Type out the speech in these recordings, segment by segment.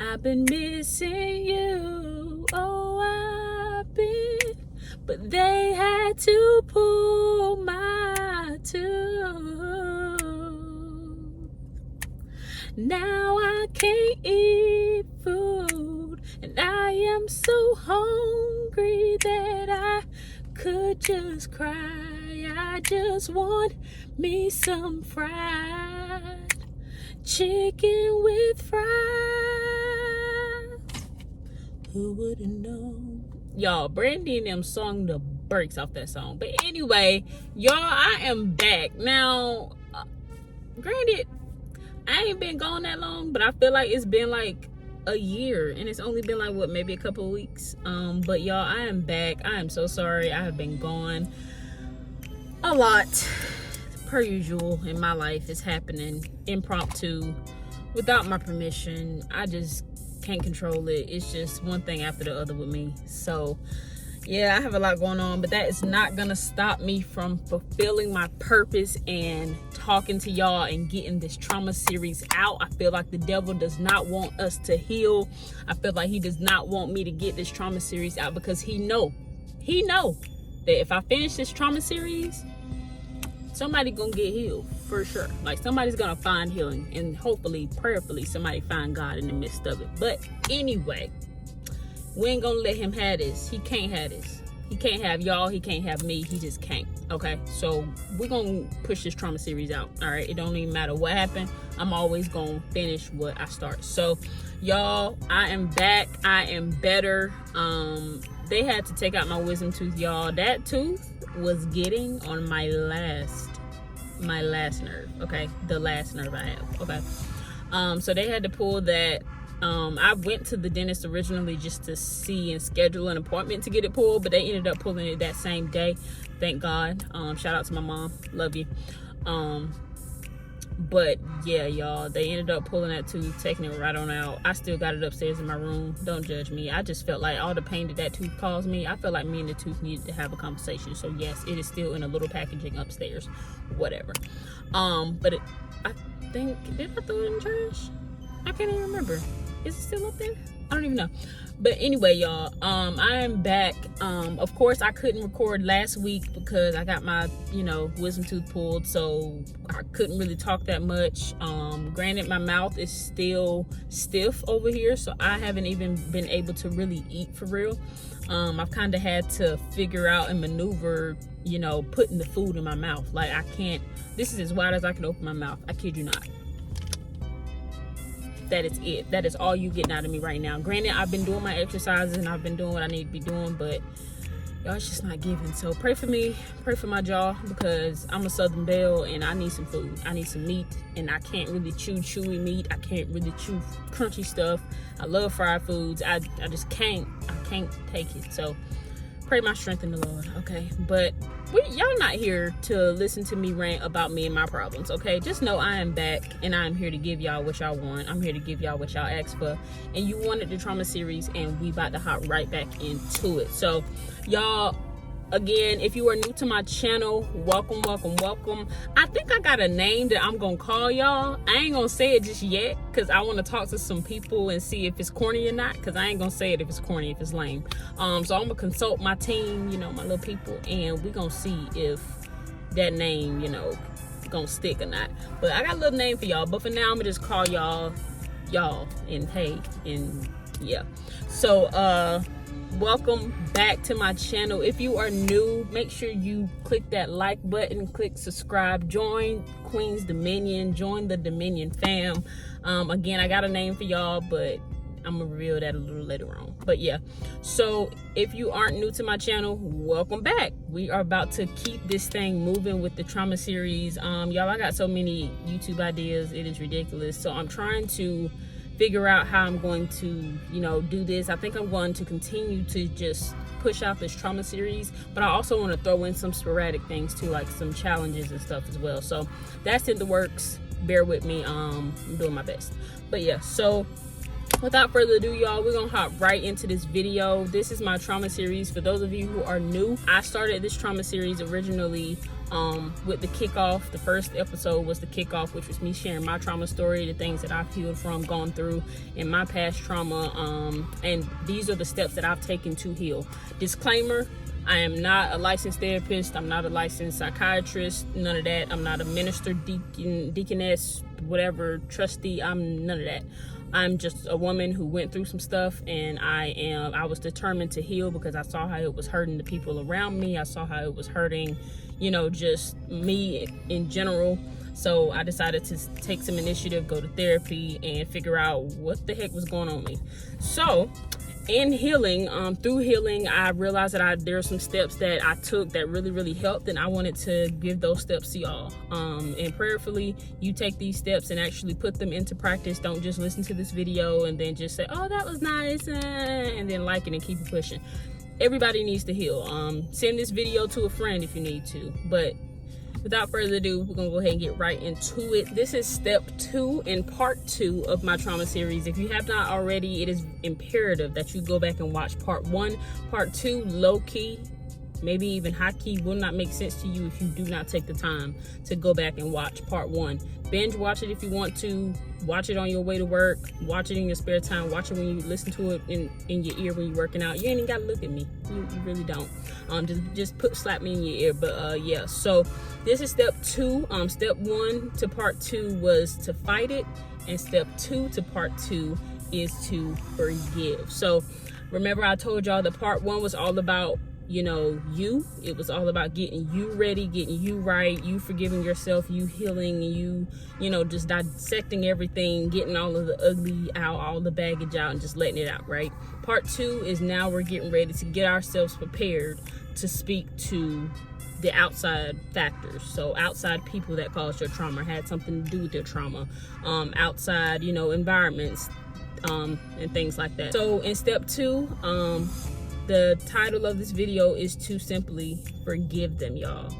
I've been missing you. Oh, I've been. But they had to pull my tooth. Now I can't eat food, and I am so hungry that I could just cry. I just want me some fried chicken with fries. Who wouldn't know? Y'all, Brandy and them sung the brakes off that song. But anyway, y'all, I am back now. Granted, I ain't been gone that long, but I feel like it's been like a year, and it's only been like what, maybe a couple of weeks. But y'all, I am back. I am so sorry. I have been gone a lot, per usual in my life. It's happening impromptu, without my permission. I just can't control it. It's just one thing after the other with me. So yeah, I have a lot going on, but that is not gonna stop me from fulfilling my purpose and talking to y'all and getting this trauma series out. I feel like the devil does not want us to heal. I feel like he does not want me to get this trauma series out, because he know that if I finish this trauma series, somebody gonna get healed for sure. Like, somebody's gonna find healing, and hopefully, prayerfully, somebody find God in the midst of it. But anyway, we ain't gonna let him have this. He can't have this. He can't have y'all. He can't have me. He just can't. Okay, so we're gonna push this trauma series out. All right, it don't even matter what happened. I'm always gonna finish what I start. So y'all, I am back. I am better. They had to take out my wisdom tooth, y'all. That tooth was getting on my last nerve. Okay, the last nerve I have. Okay, so they had to pull that. I went to the dentist originally just to see and schedule an appointment to get it pulled, but they ended up pulling it that same day. Thank God. Shout out to my mom. Love you. But yeah, y'all, they ended up pulling that tooth, taking it right on out. I still got it upstairs in my room. Don't judge me. I just felt like all the pain that tooth caused me, I felt like me and the tooth needed to have a conversation. So yes, it is still in a little packaging upstairs. Whatever. But I think, did I throw it in the trash? I can't even remember. Is it still up there? I don't even know. But anyway, y'all, I am back. Of course, I couldn't record last week because I got my, wisdom tooth pulled, so I couldn't really talk that much. Granted, my mouth is still stiff over here, so I haven't even been able to really eat for real. I've kind of had to figure out and maneuver, putting the food in my mouth. Like, I can't, this is as wide as I can open my mouth. I kid you not. That is it. That is all you getting out of me right now. Granted, I've been doing my exercises and I've been doing what I need to be doing, but y'all, it's just not giving. So pray for me, pray for my jaw, because I'm a Southern Belle and I need some food. I need some meat, and I can't really chew chewy meat. I can't really chew crunchy stuff. I love fried foods. I just can't. I can't take it. So pray my strength in the Lord, okay? But y'all not here to listen to me rant about me and my problems, okay? Just know I am back, and I am here to give y'all what y'all want. I'm here to give y'all what y'all asked for, and you wanted the trauma series, and we about to hop right back into it. So y'all, again, if you are new to my channel, welcome. I think I got a name that I'm gonna call y'all. I ain't gonna say it just yet, because I want to talk to some people and see if it's corny or not, because I ain't gonna say it if it's corny, if it's lame. So I'm gonna consult my team, my little people, and we gonna see if that name, gonna stick or not. But I got a little name for y'all, but for now I'm gonna just call y'all and hey, and yeah. So welcome back to my channel. If you are new, make sure you click that like button, click subscribe, join Queen's Dominion, join the Dominion fam. Again, I got a name for y'all, but I'm gonna reveal that a little later on. But yeah, so if you aren't new to my channel, welcome back. We are about to keep this thing moving with the trauma series. Y'all, I got so many YouTube ideas, it is ridiculous. So I'm trying to figure out how I'm going to, do this. I think I'm going to continue to just push out this trauma series, but I also want to throw in some sporadic things too, like some challenges and stuff as well. So that's in the works. Bear with me. I'm doing my best. But yeah, so without further ado, y'all, we're gonna hop right into this video. This is my trauma series. For those of you who are new, I started this trauma series originally with the kickoff. The first episode was the kickoff, which was me sharing my trauma story, the things that I've healed from, gone through in my past trauma, and these are the steps that I've taken to heal. Disclaimer: I am not a licensed therapist. I'm not a licensed psychiatrist. None of that. I'm not a minister, deacon, deaconess, whatever, trustee. I'm none of that. I'm just a woman who went through some stuff, and I was determined to heal because I saw how it was hurting the people around me. I saw how it was hurting, just me in general. So I decided to take some initiative, go to therapy, and figure out what the heck was going on with me. So in healing, through healing, I realized that there are some steps that I took that really, really helped, and I wanted to give those steps to y'all. And prayerfully, you take these steps and actually put them into practice. Don't just listen to this video and then just say, oh, that was nice, and then like it and keep it pushing. Everybody needs to heal. Send this video to a friend if you need to. But without further ado, we're gonna go ahead and get right into it. This is step 2 in part 2 of my trauma series. If you have not already, it is imperative that you go back and watch part 1. Part 2, low key, maybe even high key, will not make sense to you if you do not take the time to go back and watch part 1. Binge watch it if you want to. Watch it on your way to work. Watch it in your spare time. Watch it when you listen to it in your ear when you're working out. You ain't even gotta look at me. You really don't. Just slap me in your ear. But yeah, so this is step 2. Step 1 to part 2 was to fight it, and step 2 to part 2 is to forgive. So remember, I told y'all that part 1 was all about you. It was all about getting you ready, getting you right, you forgiving yourself, you healing, you just dissecting everything, getting all of the ugly out, all the baggage out, and just letting it out, right? Part 2 is now we're getting ready to get ourselves prepared to speak to the outside factors. So outside people that caused your trauma, had something to do with your trauma, outside environments, and things like that. So in step 2, the title of this video is to simply forgive them, y'all.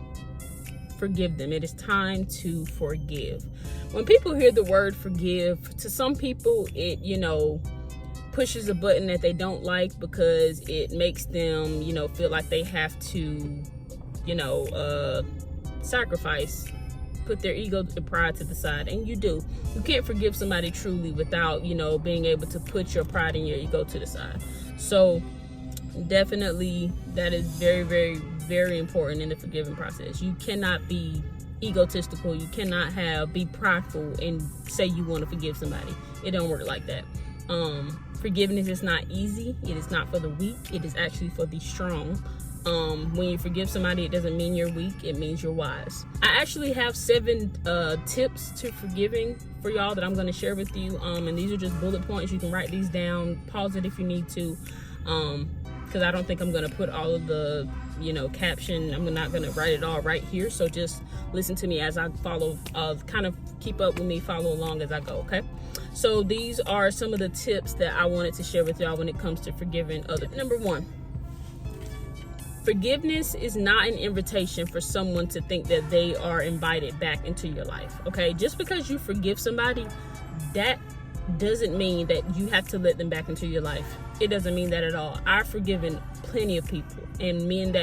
Forgive them. It is time to forgive. When people hear the word forgive, to some people it pushes a button that they don't like, because it makes them feel like they have to sacrifice, put their ego and pride to the side. And you can't forgive somebody truly without being able to put your pride and your ego to the side. So definitely that is very, very, very important in the forgiving process. You cannot be egotistical. You cannot be prideful and say you want to forgive somebody. It don't work like that. Forgiveness is not easy. It is not for the weak. It is actually for the strong. When you forgive somebody, it doesn't mean you're weak. It means you're wise. I actually have 7 tips to forgiving for y'all that I'm going to share with you. And these are just bullet points. You can write these down, pause it if you need to. Because I don't think I'm going to put all of the caption. I'm not going to write it all right here. So just listen to me as I follow, kind of keep up with me, follow along as I go, okay? So these are some of the tips that I wanted to share with y'all when it comes to forgiving others. Number 1, forgiveness is not an invitation for someone to think that they are invited back into your life, okay? Just because you forgive somebody, that doesn't mean that you have to let them back into your life. It doesn't mean that at all. I've forgiven plenty of people, and me and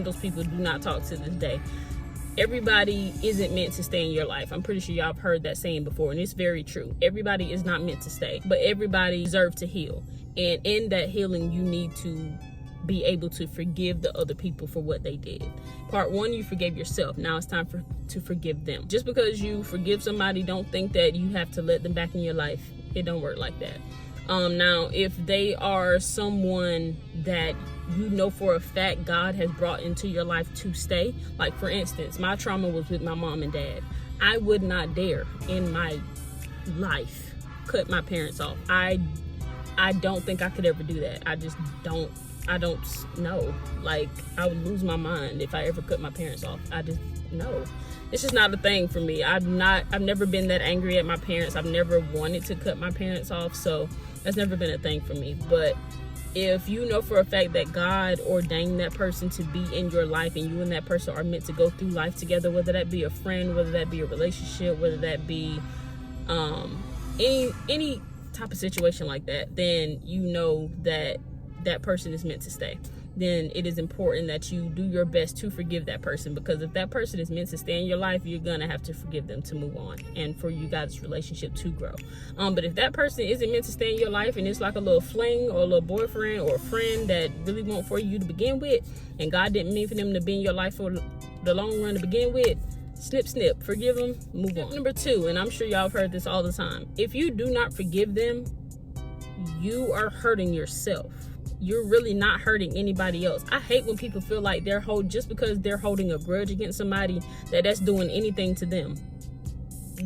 those people do not talk to this day. Everybody isn't meant to stay in your life. I'm pretty sure y'all have heard that saying before, and it's very true. Everybody is not meant to stay, but everybody deserves to heal. And in that healing, you need to be able to forgive the other people for what they did. Part 1, you forgave yourself. Now it's time to forgive them. Just because you forgive somebody, don't think that you have to let them back in your life. It don't work like that. Now, if they are someone that for a fact God has brought into your life to stay, like for instance, my trauma was with my mom and dad. I would not dare in my life cut my parents off. I don't think I could ever do that. I don't know. Like, I would lose my mind if I ever cut my parents off. No. It's just not a thing for me. I've never been that angry at my parents. I've never wanted to cut my parents off, so that's never been a thing for me. But if you know for a fact that God ordained that person to be in your life, and you and that person are meant to go through life together, whether that be a friend, whether that be a relationship, whether that be any type of situation like that, then you know that that person is meant to stay, then it is important that you do your best to forgive that person, because if that person is meant to stay in your life, you're gonna have to forgive them to move on and for you guys' relationship to grow. But if that person isn't meant to stay in your life and it's like a little fling or a little boyfriend or a friend that really want for you to begin with, and God didn't mean for them to be in your life for the long run to begin with, snip, forgive them, move on. Number 2, and I'm sure y'all have heard this all the time, if you do not forgive them, you are hurting yourself. You're really not hurting anybody else. I hate when people feel like just because they're holding a grudge against somebody, that's doing anything to them.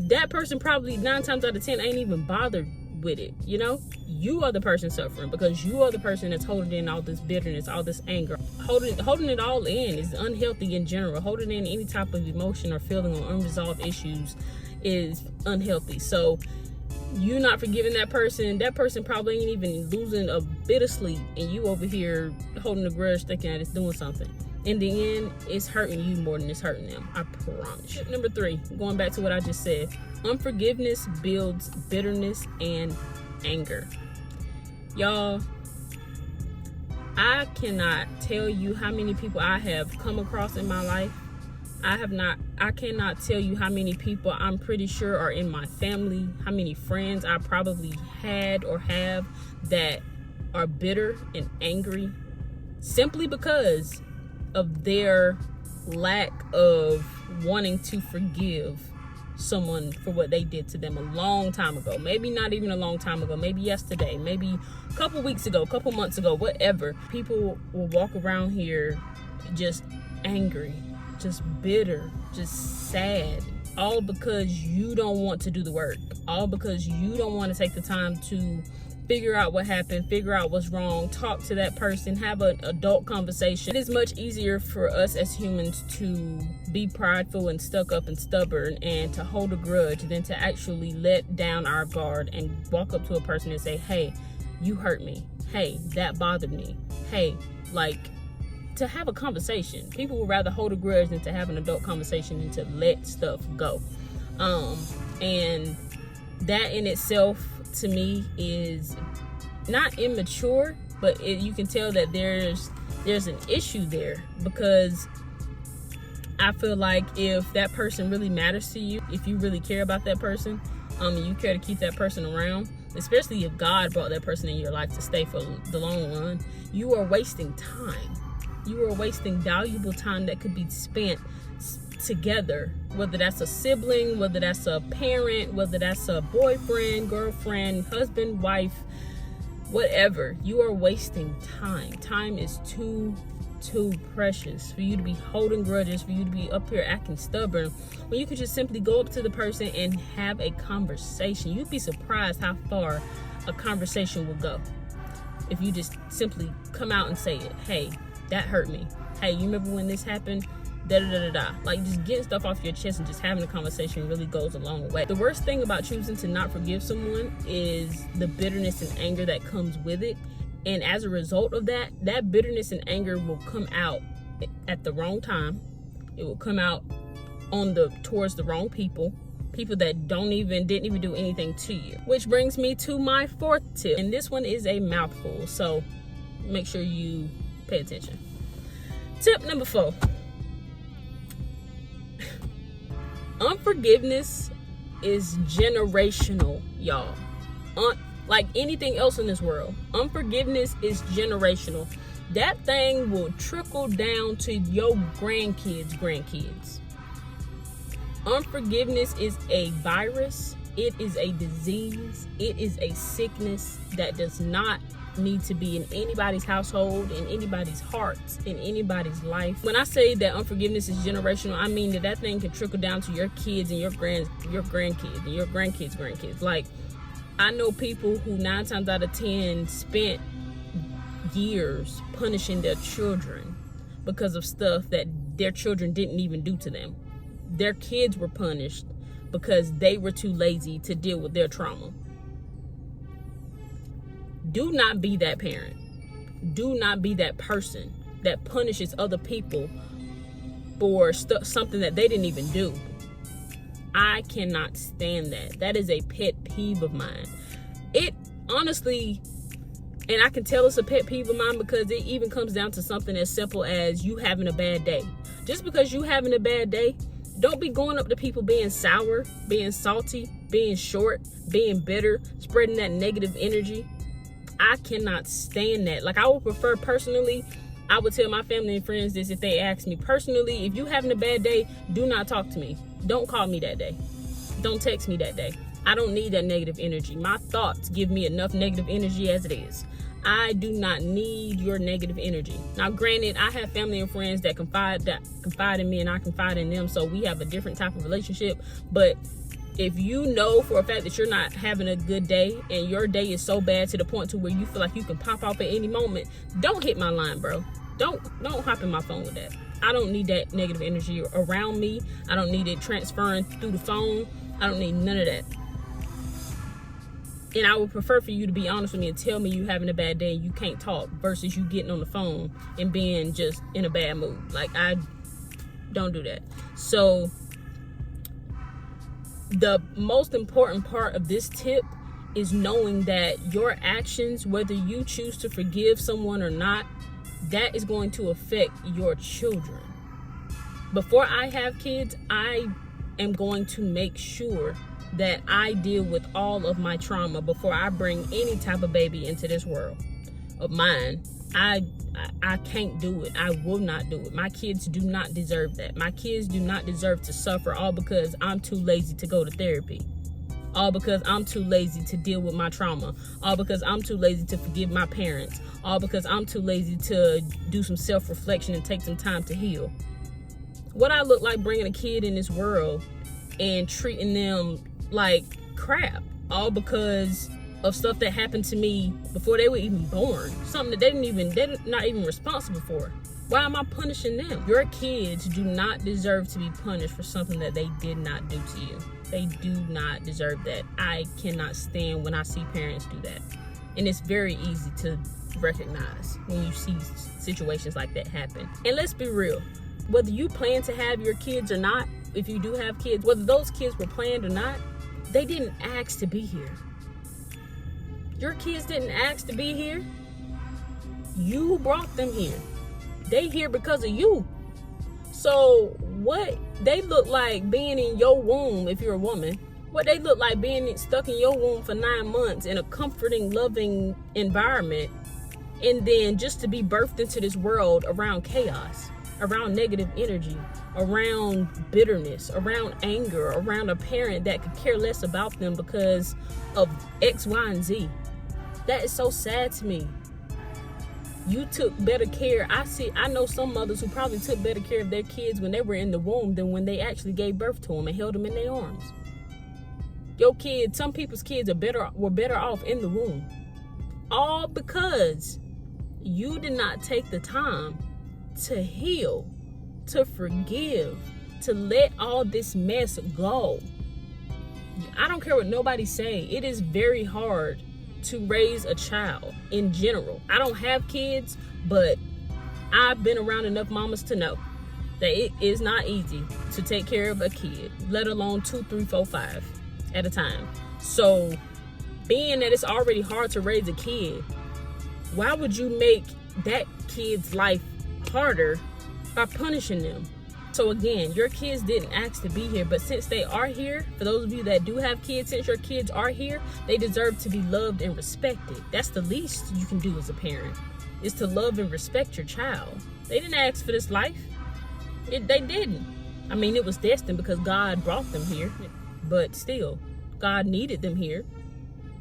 That person probably 9 times out of 10 ain't even bothered with it. You are the person suffering, because you are the person that's holding in all this bitterness, all this anger. Holding it all in is unhealthy in general. Holding in any type of emotion or feeling or unresolved issues is unhealthy. So you not forgiving that person probably ain't even losing a bit of sleep, and you over here holding a grudge thinking that it's doing something. In the end, it's hurting you more than it's hurting them. I promise you. Number 3, going back to what I just said, unforgiveness builds bitterness and anger. Y'all, I cannot tell you how many people I have come across in my life. I cannot tell you how many people I'm pretty sure are in my family, how many friends I probably had or have that are bitter and angry simply because of their lack of wanting to forgive someone for what they did to them a long time ago. Maybe not even a long time ago, maybe yesterday, maybe a couple weeks ago, a couple months ago, whatever. People will walk around here just angry, just bitter, just sad, all because you don't want to do the work, all because you don't want to take the time to figure out what happened, figure out what's wrong, talk to that person, have an adult conversation. It is much easier for us as humans to be prideful and stuck up and stubborn and to hold a grudge than to actually let down our guard and walk up to a person and say, hey, you hurt me. Hey, that bothered me. Hey, to have a conversation. People would rather hold a grudge than to have an adult conversation and to let stuff go. And that in itself, to me, is not immature, but you can tell that there's an issue there, because I feel like if that person really matters to you, if you really care about that person, and you care to keep that person around, especially if God brought that person in your life to stay for the long run, you are wasting time. You are wasting valuable time that could be spent together, whether that's a sibling, whether that's a parent, whether that's a boyfriend, girlfriend, husband, wife, whatever. You are wasting time. Time is too precious for you to be holding grudges, for you to be up here acting stubborn, when you could just simply go up to the person and have a conversation. You'd be surprised how far a conversation will go if you just simply come out and say it. Hey, that hurt me. Hey, you remember when this happened? Just getting stuff off your chest and just having a conversation really goes a long way. The worst thing about choosing to not forgive someone is the bitterness and anger that comes with it. And as a result of that bitterness and anger will come out at the wrong time. It will come out towards the wrong people that didn't even do anything to you. Which brings me to my 4th tip. And this one is a mouthful, so make sure you pay attention. Tip number 4. Unforgiveness is generational, y'all. Like anything else in this world, unforgiveness is generational. That thing will trickle down to your grandkids. Unforgiveness is a virus. It is a disease. It is a sickness that does not need to be in anybody's household, in anybody's hearts, in anybody's life. When I say that unforgiveness is generational, I mean that thing can trickle down to your kids and your grandkids and your grandkids' grandkids. Like, I know people who 9 times out of 10 spent years punishing their children because of stuff that their children didn't even do to them. Their kids were punished because they were too lazy to deal with their trauma. Do not be that parent. Do not be that person that punishes other people for something that they didn't even do. I cannot stand that. That is a pet peeve of mine. It honestly, And I can tell it's a pet peeve of mine because it even comes down to something as simple as you having a bad day. Just because you having a bad day, don't be going up to people being sour, being salty, being short, being bitter, spreading that negative energy. I cannot stand that. Like, I would prefer personally, I would tell my family and friends this if they ask me personally, if you having a bad day, do not talk to me. Don't call me that day. Don't text me that day. I don't need that negative energy. My thoughts give me enough negative energy as it is. I do not need your negative energy. Now, granted, I have family and friends that confide in me and I confide in them, so we have a different type of relationship. But if you know for a fact that you're not having a good day and your day is so bad to the point to where you feel like you can pop off at any moment, don't hit my line, bro. Don't hop in my phone with that. I don't need that negative energy around me. I don't need it transferring through the phone. I don't need none of that. And I would prefer for you to be honest with me and tell me you having a bad day and you can't talk versus you getting on the phone and being just in a bad mood. Like, I don't do that. So the most important part of this tip is knowing that your actions, whether you choose to forgive someone or not, that is going to affect your children. Before I have kids, I am going to make sure that I deal with all of my trauma before I bring any type of baby into this world of mine. I can't do it. I will not do it. My kids do not deserve that. My kids do not deserve to suffer all because I'm too lazy to go to therapy. All because I'm too lazy to deal with my trauma. All because I'm too lazy to forgive my parents. All because I'm too lazy to do some self-reflection and take some time to heal. What I look like bringing a kid in this world and treating them like crap, all because of stuff that happened to me before they were even born, something that they're not even responsible for. Why am I punishing them? Your kids do not deserve to be punished for something that they did not do to you. They do not deserve that. I cannot stand when I see parents do that. And it's very easy to recognize when you see situations like that happen. And let's be real, whether you plan to have your kids or not, if you do have kids, whether those kids were planned or not, they didn't ask to be here. Your kids didn't ask to be here. You brought them here. They here because of you. So what they look like being in your womb, if you're a woman, what they look like being stuck in your womb for 9 months in a comforting, loving environment, and then just to be birthed into this world around chaos, around negative energy, around bitterness, around anger, around a parent that could care less about them because of X, Y, and Z. That is so sad to me. You took better care. I know some mothers who probably took better care of their kids when they were in the womb than when they actually gave birth to them and held them in their arms. Your kids, some people's kids were better off in the womb. All because you did not take the time to heal, to forgive, to let all this mess go. I don't care what nobody say. It is very hard to raise a child in general. I don't have kids, but I've been around enough mamas to know that it is not easy to take care of a kid, let alone 2, 3, 4, 5 at a time. So being that it's already hard to raise a kid, why would you make that kid's life harder by punishing them? So again, your kids didn't ask to be here, but since they are here, for those of you that do have kids, since your kids are here, they deserve to be loved and respected. That's the least you can do as a parent, is to love and respect your child. They didn't ask for this life. They didn't. I mean, it was destined because God brought them here, but still, God needed them here,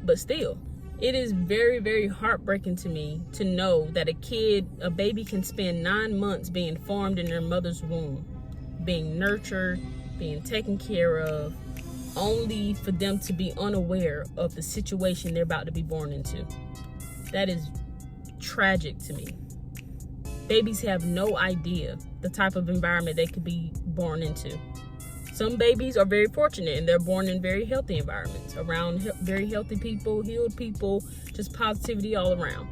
but still. It is very, very heartbreaking to me to know that a baby can spend 9 months being formed in their mother's womb, being nurtured, being taken care of, only for them to be unaware of the situation they're about to be born into. That is tragic to me. Babies have no idea the type of environment they could be born into. Some babies are very fortunate and they're born in very healthy environments, around very healthy people, healed people, just positivity all around.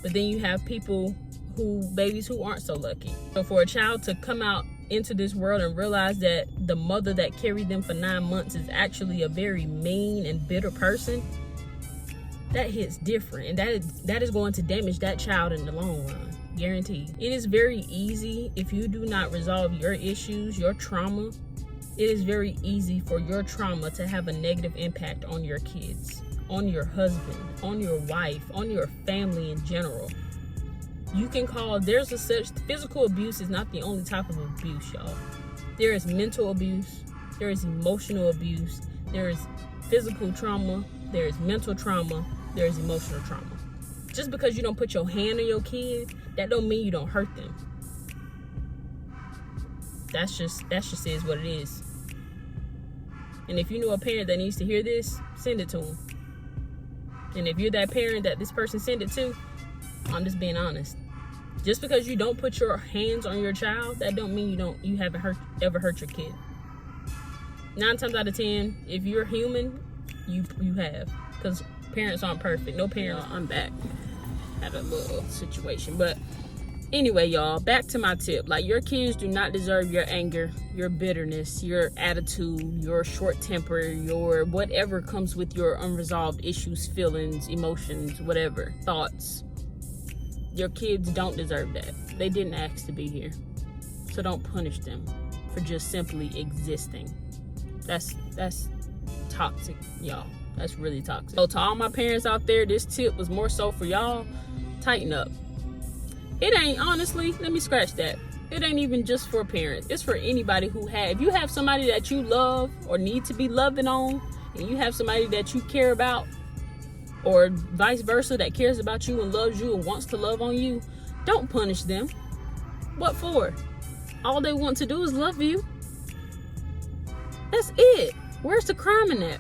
But then you have babies who aren't so lucky. So for a child to come out into this world and realize that the mother that carried them for 9 months is actually a very mean and bitter person, that hits different, and that is going to damage that child in the long run, guaranteed. It is very easy, if you do not resolve your issues, your trauma, it is very easy for your trauma to have a negative impact on your kids, on your husband, on your wife, on your family in general. You can call, there's a such, physical abuse is not the only type of abuse, y'all. There is mental abuse, there is emotional abuse, there is physical trauma, there is mental trauma, there is emotional trauma. Just because you don't put your hand on your kid, that don't mean you don't hurt them. That's just is what it is. And if you know a parent that needs to hear this, send it to them. And if you're that parent that this person sent it to, I'm just being honest. Just because you don't put your hands on your child, that don't mean you haven't ever hurt your kid. 9 times out of 10, if you're human, you have. Because parents aren't perfect. No parents. I'm back. Had a little situation. But anyway, y'all, back to my tip. Like, your kids do not deserve your anger, your bitterness, your attitude, your short temper, your whatever comes with your unresolved issues, feelings, emotions, whatever, thoughts. Your kids don't deserve that. They didn't ask to be here. So don't punish them for just simply existing. That's toxic, y'all. That's really toxic. So to all my parents out there, this tip was more so for y'all. Tighten up. It ain't, honestly, let me scratch that. It ain't even just for parents. It's for anybody if you have somebody that you love or need to be loving on, and you have somebody that you care about, or vice versa, that cares about you and loves you and wants to love on you, don't punish them. What for? All they want to do is love you. That's it. Where's the crime in that?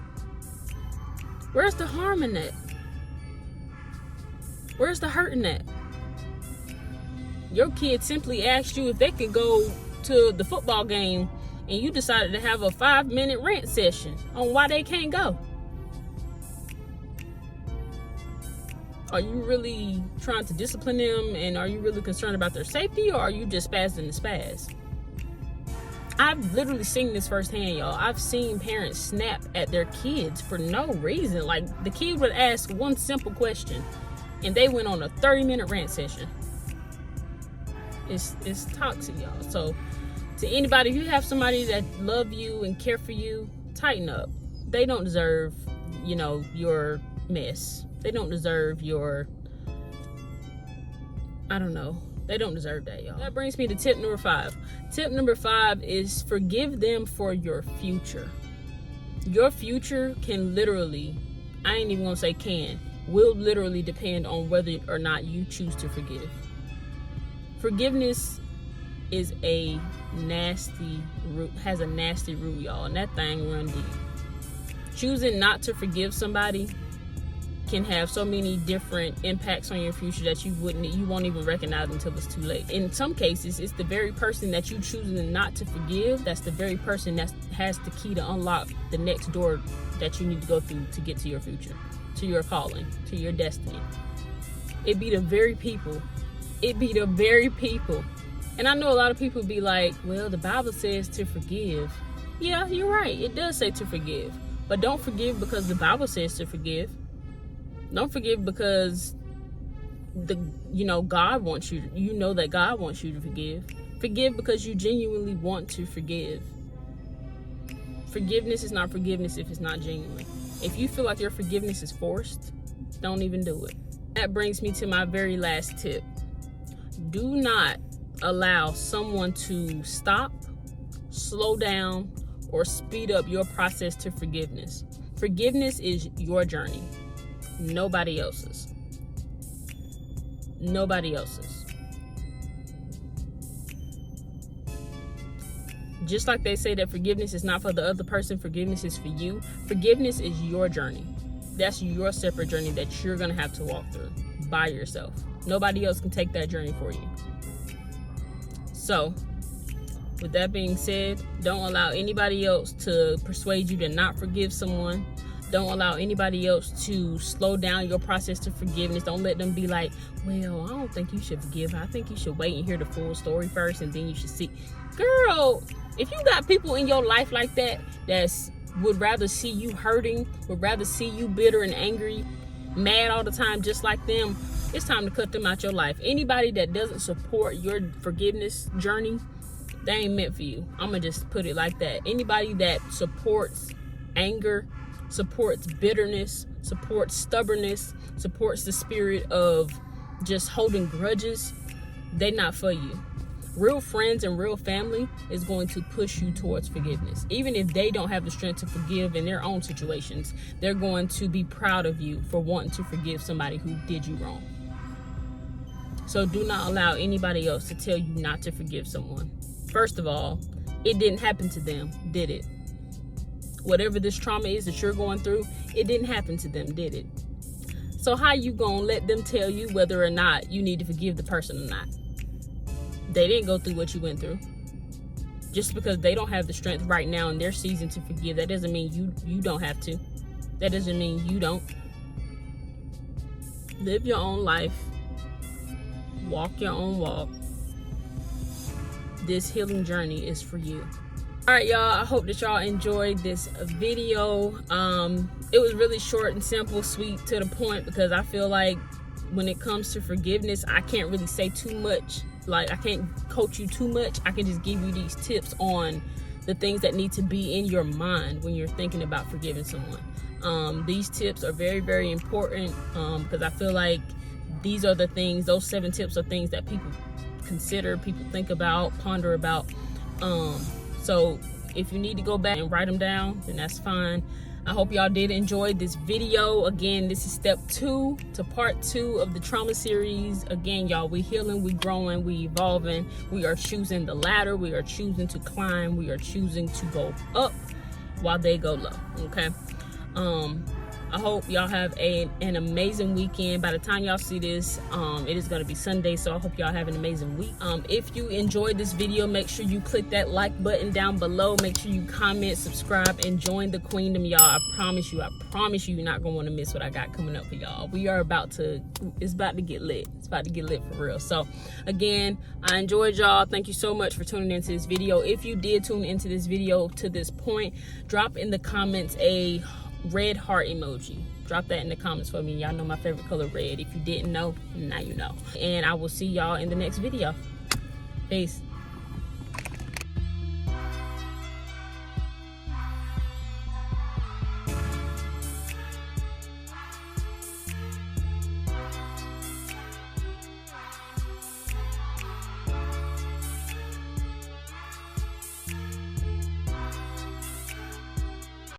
Where's the harm in that? Where's the hurt in that? Your kid simply asked you if they could go to the football game, and you decided to have a 5-minute rant session on why they can't go. Are you really trying to discipline them, and are you really concerned about their safety, or are you just spazzing to spaz? I've literally seen this firsthand, y'all. I've seen parents snap at their kids for no reason. Like, the kid would ask one simple question, and they went on a 30-minute rant session. It's toxic, y'all. So, to anybody, if you have somebody that love you and care for you, tighten up. They don't deserve, your mess. They don't deserve your, I don't know. They don't deserve that, y'all. That brings me to tip number 5. Tip number 5 is forgive them for your future. Your future can literally, I ain't even gonna say can, will literally depend on whether or not you choose to forgive. Forgiveness is a nasty root, has a nasty root, y'all, and that thing run deep. Choosing not to forgive somebody can have so many different impacts on your future that you won't even recognize until it's too late. In some cases, it's the very person that you choosing not to forgive, that's the very person that has the key to unlock the next door that you need to go through to get to your future, to your calling, to your destiny. It be the very people. And I know a lot of people be like, well, the Bible says to forgive. Yeah, you're right. It does say to forgive. But don't forgive because the Bible says to forgive. Don't forgive because God wants you to, that God wants you to forgive. Forgive because you genuinely want to forgive. Forgiveness is not forgiveness if it's not genuine. If you feel like your forgiveness is forced, don't even do it. That brings me to my very last tip. Do not allow someone to stop, slow down, or speed up your process to forgiveness. Forgiveness is your journey. Nobody else's. Just like they say that forgiveness is not for the other person, forgiveness is for you. Forgiveness is your journey. That's your separate journey that you're going to have to walk through by yourself. Nobody else can take that journey for you. So, with that being said, don't allow anybody else to persuade you to not forgive someone. Don't allow anybody else to slow down your process to forgiveness. Don't let them be like, well, I don't think you should forgive. I think you should wait and hear the full story first, and then you should see. Girl, if you got people in your life like that would rather see you hurting, would rather see you bitter and angry, mad all the time just like them, it's time to cut them out your life. Anybody that doesn't support your forgiveness journey, they ain't meant for you. I'm gonna just put it like that. Anybody that supports anger, supports bitterness, supports stubbornness, supports the spirit of just holding grudges, they not for you. Real friends and real family is going to push you towards forgiveness. Even if they don't have the strength to forgive in their own situations, they're going to be proud of you for wanting to forgive somebody who did you wrong. So do not allow anybody else to tell you not to forgive someone. First of all, it didn't happen to them, did it? Whatever this trauma is that you're going through, it didn't happen to them, did it? So how you gonna let them tell you whether or not you need to forgive the person or not? They didn't go through what you went through. Just because they don't have the strength right now in their season to forgive, that doesn't mean you don't have to. That doesn't mean you don't. Live your own life. Walk your own walk. This healing journey is for you. All right, y'all, I hope that y'all enjoyed this video. It was really short and simple, sweet, to the point, because I feel like when it comes to forgiveness, I can't really say too much. Like, I can't coach you too much. I can just give you these tips on the things that need to be in your mind when you're thinking about forgiving someone. These tips are very, very important, because I feel like these are the things, those 7 tips are things that people consider, people think about, ponder about. So if you need to go back and write them down, then that's fine. I hope y'all did enjoy this video. Again, this is step 2 to part 2 of the trauma series. Again, y'all, we healing, we growing, we evolving. We are choosing the ladder. We are choosing to climb. We are choosing to go up while they go low. Okay. I hope y'all have an amazing weekend. By the time y'all see this, it is going to be Sunday, so I hope y'all have an amazing week. If you enjoyed this video, make sure you click that like button down below. Make sure you comment, subscribe, and join the Queendom, y'all. I promise you, you're not going to want to miss what I got coming up for y'all. It's about to get lit. It's about to get lit for real. So, again, I enjoyed y'all. Thank you so much for tuning into this video. If you did tune into this video to this point, drop in the comments a red heart emoji. Drop that in the comments for me. Y'all know my favorite color, red. If you didn't know, now you know. And I will see y'all in the next video. Peace.